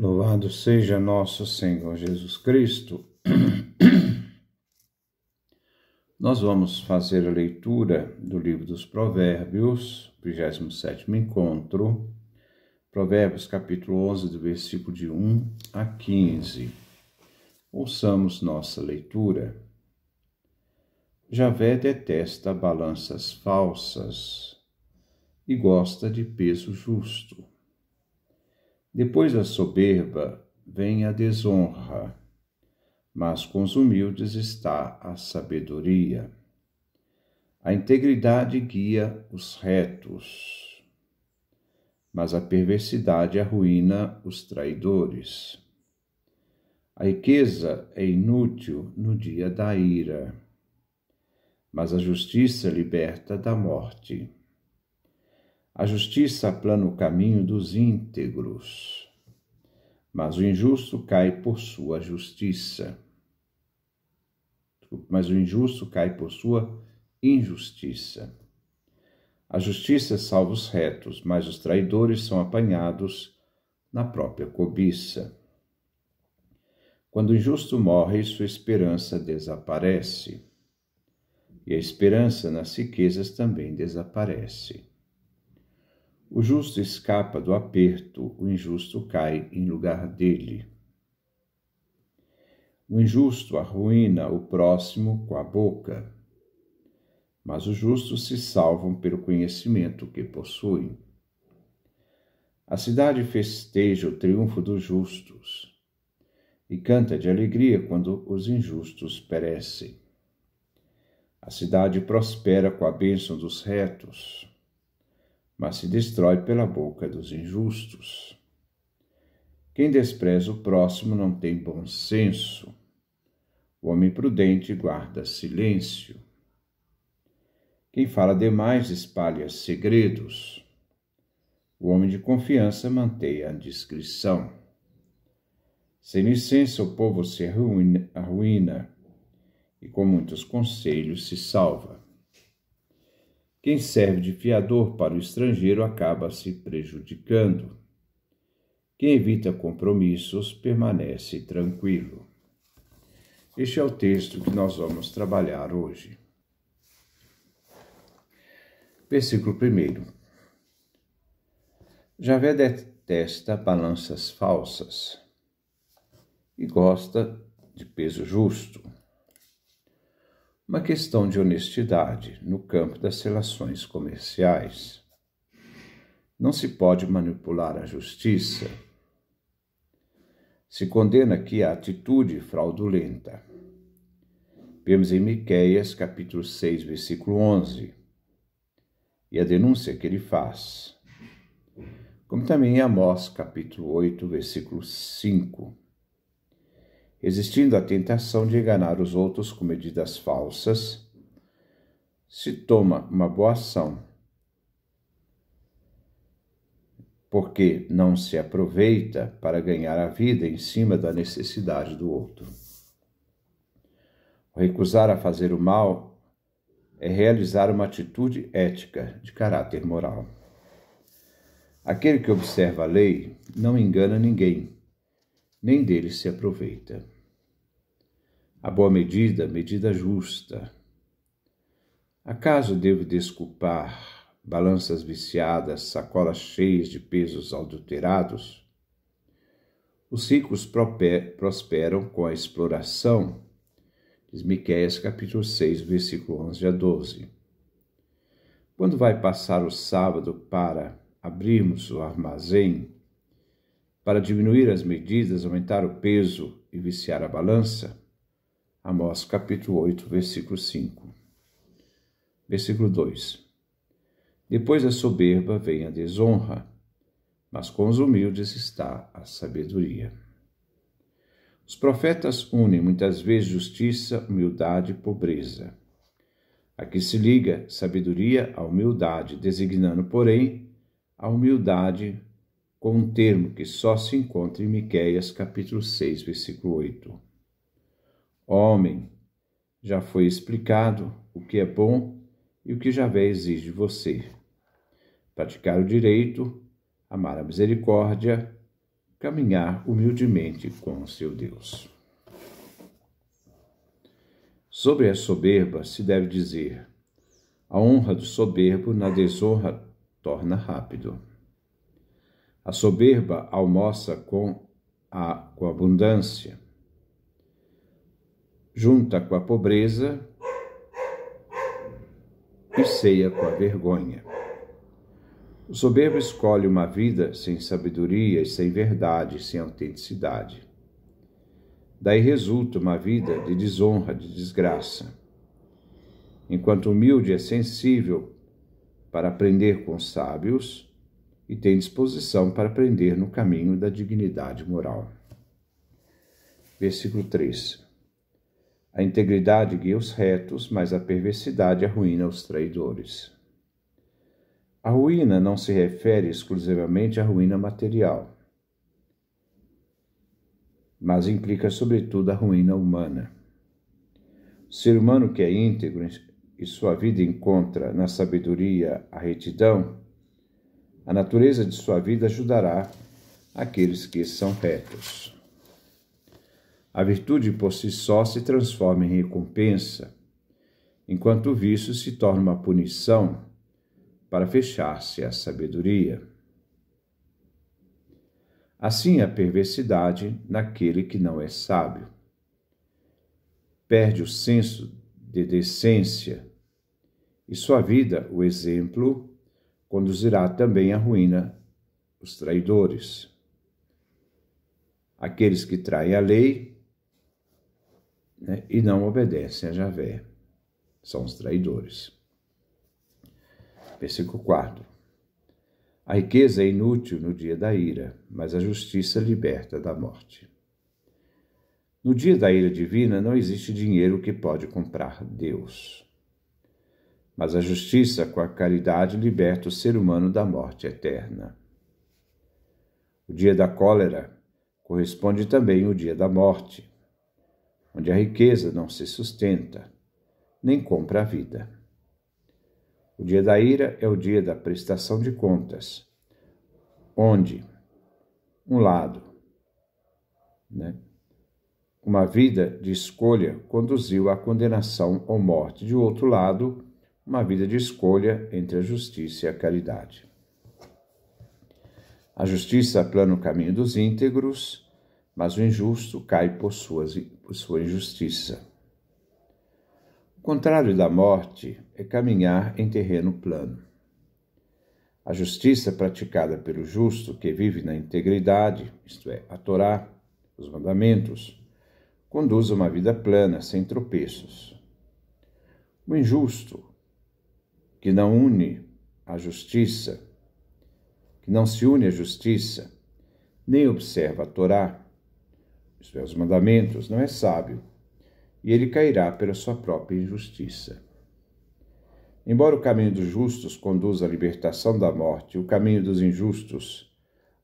Louvado seja nosso Senhor Jesus Cristo. Nós vamos fazer a leitura do livro dos Provérbios, 27º encontro, Provérbios capítulo 11, do versículo de 1 a 15. Ouçamos nossa leitura. Javé detesta balanças falsas e gosta de peso justo. Depois da soberba vem a desonra, mas com os humildes está a sabedoria. A integridade guia os retos, mas a perversidade arruína os traidores. A riqueza é inútil no dia da ira, mas a justiça liberta da morte. A justiça aplana o caminho dos íntegros, mas o injusto cai por sua justiça. Mas o injusto cai por sua injustiça. A justiça salva os retos, mas os traidores são apanhados na própria cobiça. Quando o injusto morre, sua esperança desaparece, e a esperança nas riquezas também desaparece. O justo escapa do aperto, o injusto cai em lugar dele. O injusto arruína o próximo com a boca, mas os justos se salvam pelo conhecimento que possuem. A cidade festeja o triunfo dos justos e canta de alegria quando os injustos perecem. A cidade prospera com a bênção dos retos, mas se destrói pela boca dos injustos. Quem despreza o próximo não tem bom senso. O homem prudente guarda silêncio. Quem fala demais espalha segredos. O homem de confiança mantém a discrição. Sem licença o povo se arruína e com muitos conselhos se salva. Quem serve de fiador para o estrangeiro acaba se prejudicando. Quem evita compromissos permanece tranquilo. Este é o texto que nós vamos trabalhar hoje. Versículo 1. Javé detesta balanças falsas e gosta de peso justo. Uma questão de honestidade no campo das relações comerciais. Não se pode manipular a justiça. Se condena aqui a atitude fraudulenta. Vemos em Miqueias, capítulo 6, versículo 11, e a denúncia que ele faz. Como também em Amós, capítulo 8, versículo 5. Resistindo à tentação de enganar os outros com medidas falsas, se toma uma boa ação, porque não se aproveita para ganhar a vida em cima da necessidade do outro. O recusar a fazer o mal é realizar uma atitude ética de caráter moral. Aquele que observa a lei não engana ninguém, nem dele se aproveita. A boa medida, medida justa. Acaso devo desculpar balanças viciadas, sacolas cheias de pesos adulterados? Os ricos prosperam com a exploração, diz Miqueias capítulo 6, versículo 11 a 12. Quando vai passar o sábado para abrirmos o armazém, para diminuir as medidas, aumentar o peso e viciar a balança? Amós capítulo 8, versículo 5. Versículo 2. Depois da soberba vem a desonra, mas com os humildes está a sabedoria. Os profetas unem muitas vezes justiça, humildade e pobreza. Aqui se liga sabedoria à humildade, designando, porém, a humildade com um termo que só se encontra em Miqueias, capítulo 6, versículo 8. Homem, já foi explicado o que é bom e o que Javé exige de você. Praticar o direito, amar a misericórdia, caminhar humildemente com o seu Deus. Sobre a soberba se deve dizer: a honra do soberbo na desonra torna rápido. A soberba almoça com abundância, junta com a pobreza e ceia com a vergonha. O soberbo escolhe uma vida sem sabedoria e sem verdade, sem autenticidade. Daí resulta uma vida de desonra, de desgraça. Enquanto o humilde é sensível para aprender com os sábios e tem disposição para aprender no caminho da dignidade moral. Versículo 3. A integridade guia os retos, mas a perversidade arruína os traidores. A ruína não se refere exclusivamente à ruína material, mas implica sobretudo a ruína humana. O ser humano que é íntegro e sua vida encontra na sabedoria a retidão, a natureza de sua vida ajudará aqueles que são retos. A virtude por si só se transforma em recompensa, enquanto o vício se torna uma punição para fechar-se à sabedoria. Assim a perversidade naquele que não é sábio. Perde o senso de decência e sua vida, o exemplo, conduzirá também à ruína os traidores. Aqueles que traem a lei, e não obedecem a Javé são os traidores. Versículo 4. A riqueza é inútil no dia da ira, mas a justiça liberta da morte. No dia da ira divina não existe dinheiro que pode comprar Deus. Mas a justiça com a caridade liberta o ser humano da morte eterna. O dia da cólera corresponde também ao dia da morte, onde a riqueza não se sustenta, nem compra a vida. O dia da ira é o dia da prestação de contas, onde, um lado, uma vida de escolha conduziu à condenação ou morte, de outro lado, uma vida de escolha entre a justiça e a caridade. A justiça aplana o caminho dos íntegros, mas o injusto cai por sua injustiça. O contrário da morte é caminhar em terreno plano. A justiça praticada pelo justo, que vive na integridade, isto é, a Torá, os mandamentos, conduz a uma vida plana, sem tropeços. O injusto, que não se une à justiça, nem observa a Torá, isto é, os mandamentos, não é sábio, e ele cairá pela sua própria injustiça. Embora o caminho dos justos conduza à libertação da morte, o caminho dos injustos,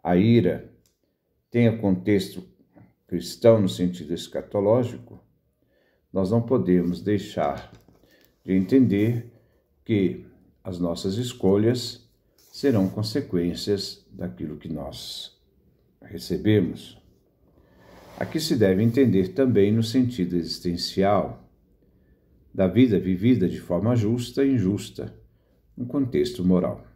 a ira, tenha contexto cristão no sentido escatológico, nós não podemos deixar de entender que as nossas escolhas serão consequências daquilo que nós recebemos. Aqui se deve entender também no sentido existencial da vida vivida de forma justa e injusta, no contexto moral.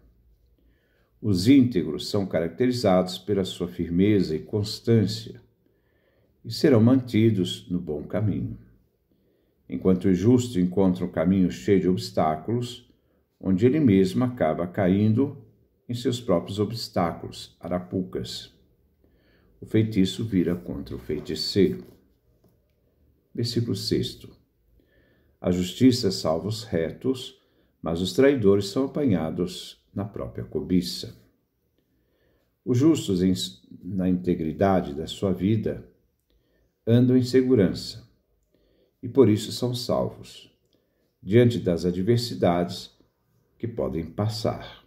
Os íntegros são caracterizados pela sua firmeza e constância e serão mantidos no bom caminho, enquanto o justo encontra um caminho cheio de obstáculos, onde ele mesmo acaba caindo em seus próprios obstáculos, arapucas. O feitiço vira contra o feiticeiro. Versículo 6. A justiça salva os retos, mas os traidores são apanhados na própria cobiça. Os justos, na integridade da sua vida, andam em segurança e por isso são salvos, diante das adversidades que podem passar.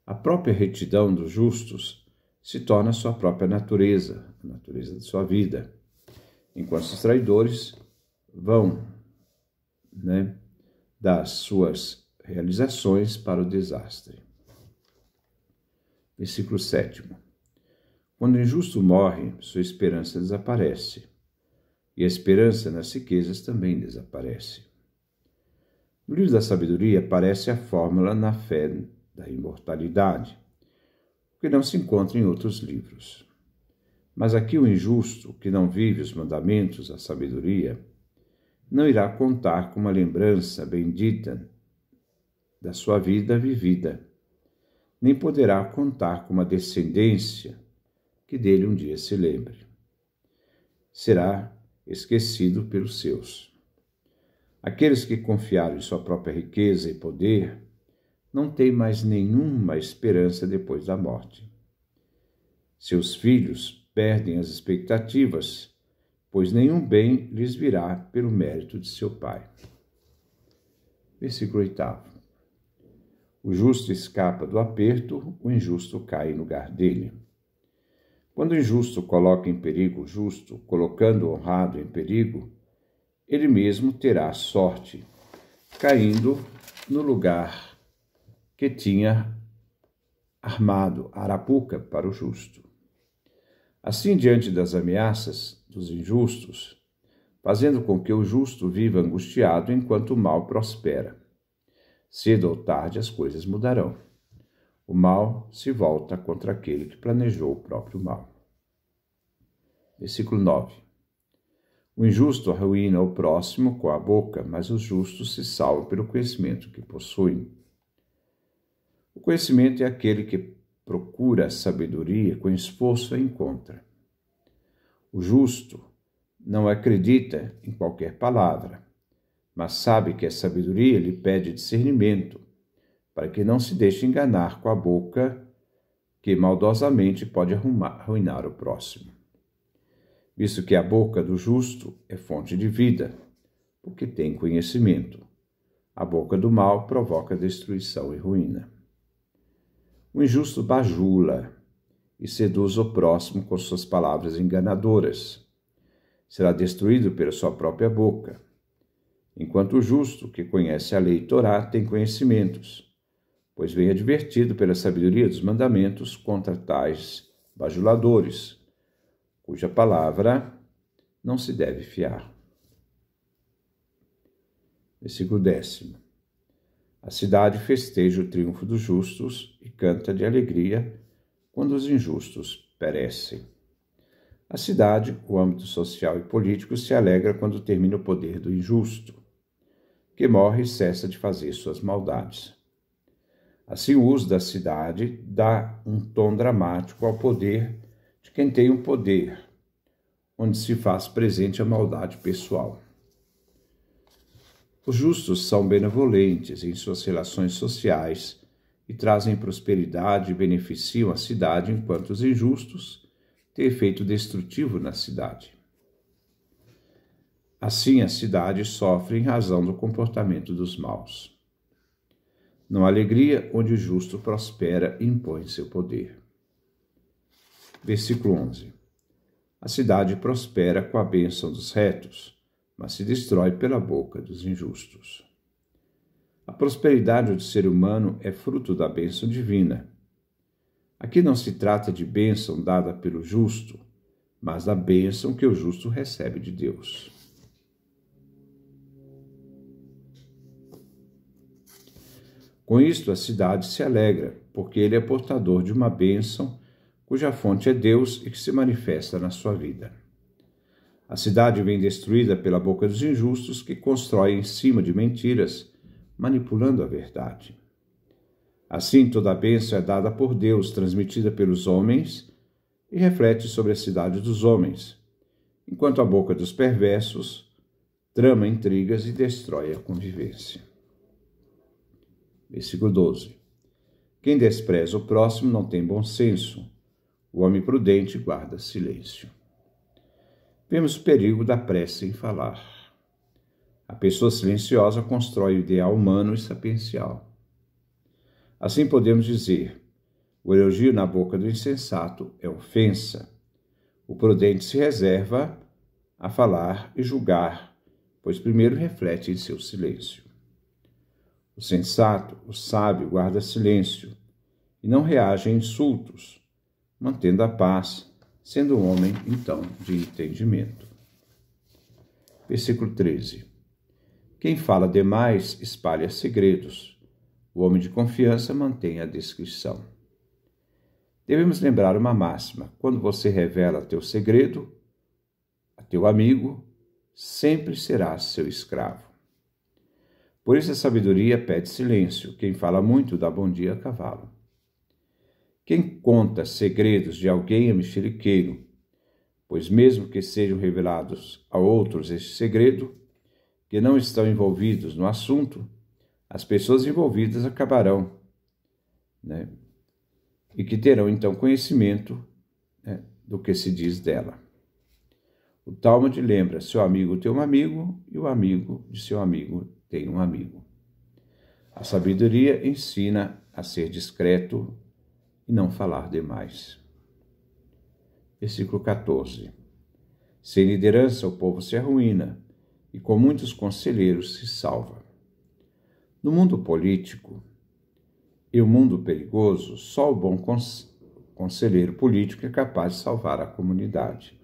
A própria retidão dos justos se torna a sua própria natureza, a natureza de sua vida, enquanto os traidores vão, das suas realizações para o desastre. Versículo 7. Quando o injusto morre, sua esperança desaparece, e a esperança nas riquezas também desaparece. No livro da sabedoria aparece a fórmula na fé da imortalidade, que não se encontra em outros livros. Mas aqui o injusto, que não vive os mandamentos da sabedoria, não irá contar com uma lembrança bendita da sua vida vivida, nem poderá contar com uma descendência que dele um dia se lembre. Será esquecido pelos seus. Aqueles que confiaram em sua própria riqueza e poder não têm mais nenhuma esperança depois da morte. Seus filhos perdem as expectativas, pois nenhum bem lhes virá pelo mérito de seu pai. Versículo 8. O justo escapa do aperto, o injusto cai no lugar dele. Quando o injusto coloca em perigo o justo, colocando o honrado em perigo, ele mesmo terá sorte, caindo no lugar que tinha armado arapuca para o justo. Assim, diante das ameaças dos injustos, fazendo com que o justo viva angustiado enquanto o mal prospera. Cedo ou tarde as coisas mudarão. O mal se volta contra aquele que planejou o próprio mal. Versículo 9. O injusto arruína o próximo com a boca, mas os justos se salvam pelo conhecimento que possuem. O conhecimento é aquele que procura a sabedoria, com esforço a encontra. O justo não acredita em qualquer palavra, mas sabe que a sabedoria lhe pede discernimento, para que não se deixe enganar com a boca que maldosamente pode arruinar o próximo. Visto que a boca do justo é fonte de vida, porque tem conhecimento. A boca do mal provoca destruição e ruína. O injusto bajula e seduz o próximo com suas palavras enganadoras. Será destruído pela sua própria boca. Enquanto o justo, que conhece a lei Torá, tem conhecimentos, pois vem advertido pela sabedoria dos mandamentos contra tais bajuladores, cuja palavra não se deve fiar. Versículo 10. A cidade festeja o triunfo dos justos e canta de alegria quando os injustos perecem. A cidade, o âmbito social e político, se alegra quando termina o poder do injusto, que morre e cessa de fazer suas maldades. Assim, o uso da cidade dá um tom dramático ao poder de quem tem o poder, onde se faz presente a maldade pessoal. Os justos são benevolentes em suas relações sociais e trazem prosperidade e beneficiam a cidade, enquanto os injustos têm efeito destrutivo na cidade. Assim, a cidade sofre em razão do comportamento dos maus. Não há alegria onde o justo prospera e impõe seu poder. Versículo 11. A cidade prospera com a bênção dos retos, mas se destrói pela boca dos injustos. A prosperidade do ser humano é fruto da bênção divina. Aqui não se trata de bênção dada pelo justo, mas da bênção que o justo recebe de Deus. Com isto, a cidade se alegra, porque ele é portador de uma bênção cuja fonte é Deus e que se manifesta na sua vida. A cidade vem destruída pela boca dos injustos, que constroem em cima de mentiras, manipulando a verdade. Assim, toda a bênção é dada por Deus, transmitida pelos homens, e reflete sobre a cidade dos homens, enquanto a boca dos perversos trama intrigas e destrói a convivência. Versículo 12. Quem despreza o próximo não tem bom senso. O homem prudente guarda silêncio. Vemos o perigo da pressa em falar. A pessoa silenciosa constrói o ideal humano e sapiencial. Assim podemos dizer, o elogio na boca do insensato é ofensa. O prudente se reserva a falar e julgar, pois primeiro reflete em seu silêncio. O sensato, o sábio, guarda silêncio e não reage a insultos, mantendo a paz sendo um homem, então, de entendimento. Versículo 13. Quem fala demais espalha segredos. O homem de confiança mantém a discrição. Devemos lembrar uma máxima: quando você revela teu segredo a teu amigo, sempre serás seu escravo. Por isso a sabedoria pede silêncio. Quem fala muito dá bom dia a cavalo. Quem conta segredos de alguém é mexeriqueiro, pois mesmo que sejam revelados a outros este segredo, que não estão envolvidos no assunto, as pessoas envolvidas acabarão, e que terão então conhecimento, do que se diz dela. O Talmud lembra: seu amigo tem um amigo e o amigo de seu amigo tem um amigo. A sabedoria ensina a ser discreto e não falar demais. Versículo 14. Sem liderança o povo se arruína e com muitos conselheiros se salva. No mundo político e o mundo perigoso, só o bom conselheiro político é capaz de salvar a comunidade.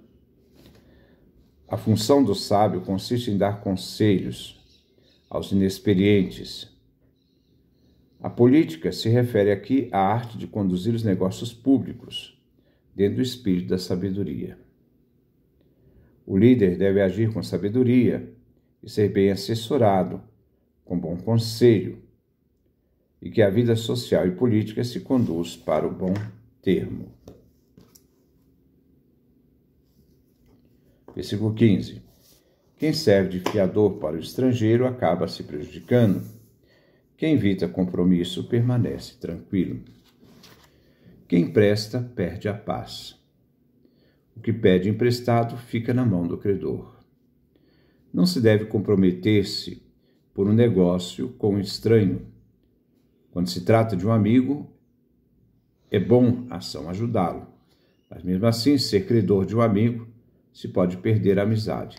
A função do sábio consiste em dar conselhos aos inexperientes. A política se refere aqui à arte de conduzir os negócios públicos, dentro do espírito da sabedoria. O líder deve agir com sabedoria e ser bem assessorado, com bom conselho, e que a vida social e política se conduz para o bom termo. Versículo 15. Quem serve de fiador para o estrangeiro acaba se prejudicando. Quem evita compromisso permanece tranquilo. Quem presta perde a paz. O que pede emprestado fica na mão do credor. Não se deve comprometer-se por um negócio com um estranho. Quando se trata de um amigo, é bom a ação ajudá-lo, mas mesmo assim, ser credor de um amigo, se pode perder a amizade.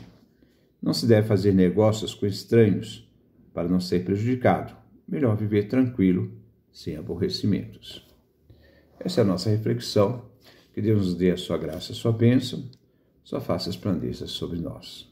Não se deve fazer negócios com estranhos para não ser prejudicado. Melhor viver tranquilo, sem aborrecimentos. Essa é a nossa reflexão. Que Deus nos dê a sua graça, a sua bênção, sua face resplandeça sobre nós.